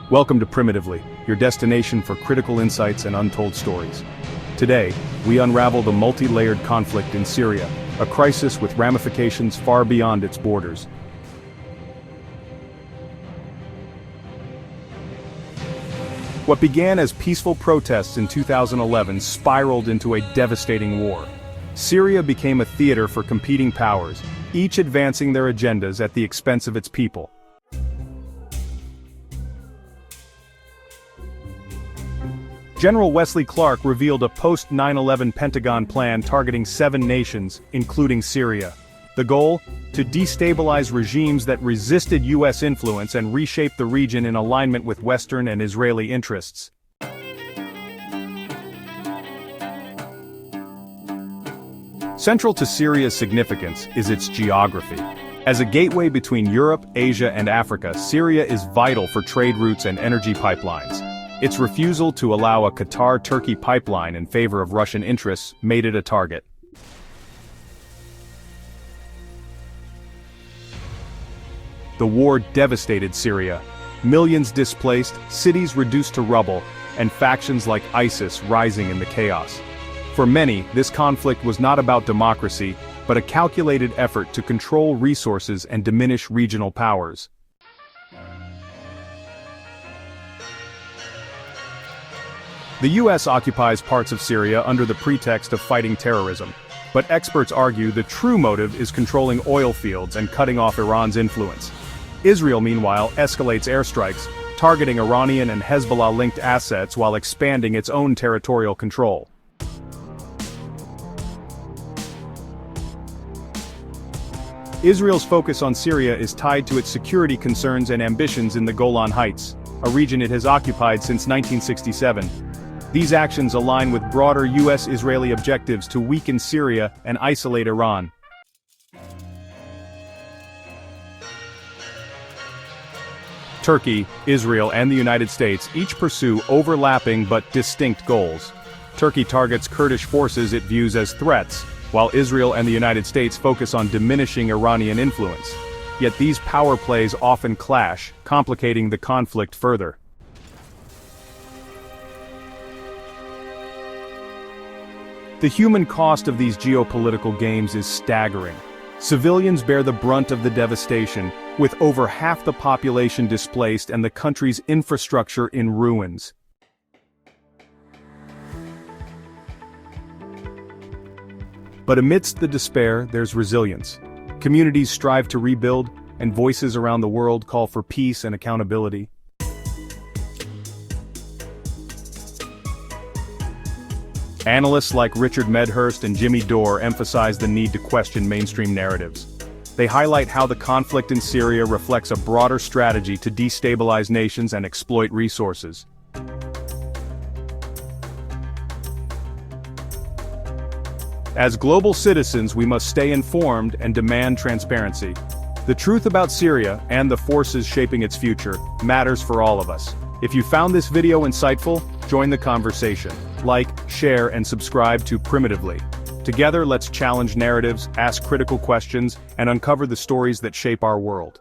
Welcome to Primitively, your destination for critical insights and untold stories. Today, we unravel the multi-layered conflict in Syria, a crisis with ramifications far beyond its borders. What began as peaceful protests in 2011 spiraled into a devastating war. Syria became a theater for competing powers, each advancing their agendas at the expense of its people. General Wesley Clark revealed a post-9/11 Pentagon plan targeting 7 nations, including Syria. The goal? To destabilize regimes that resisted U.S. influence and reshape the region in alignment with Western and Israeli interests. Central to Syria's significance is its geography. As a gateway between Europe, Asia, and Africa, Syria is vital for trade routes and energy pipelines. Its refusal to allow a Qatar-Turkey pipeline in favor of Russian interests made it a target. The war devastated Syria. Millions displaced, cities reduced to rubble, and factions like ISIS rising in the chaos. For many, this conflict was not about democracy, but a calculated effort to control resources and diminish regional powers. The U.S. occupies parts of Syria under the pretext of fighting terrorism, but experts argue the true motive is controlling oil fields and cutting off Iran's influence. Israel, meanwhile, escalates airstrikes, targeting Iranian and Hezbollah-linked assets while expanding its own territorial control. Israel's focus on Syria is tied to its security concerns and ambitions in the Golan Heights, a region it has occupied since 1967. These actions align with broader U.S.-Israeli objectives to weaken Syria and isolate Iran. Turkey, Israel, and the United States each pursue overlapping but distinct goals. Turkey targets Kurdish forces it views as threats, while Israel and the United States focus on diminishing Iranian influence. Yet these power plays often clash, complicating the conflict further. The human cost of these geopolitical games is staggering. Civilians bear the brunt of the devastation, with over half the population displaced and the country's infrastructure in ruins. But amidst the despair, there's resilience. Communities strive to rebuild, and voices around the world call for peace and accountability. Analysts like Richard Medhurst and Jimmy Dore emphasize the need to question mainstream narratives. They highlight how the conflict in Syria reflects a broader strategy to destabilize nations and exploit resources. As global citizens, we must stay informed and demand transparency. The truth about Syria, and the forces shaping its future, matters for all of us. If you found this video insightful, join the conversation. Like, share, and subscribe to Primitively. Together, let's challenge narratives, ask critical questions, and uncover the stories that shape our world.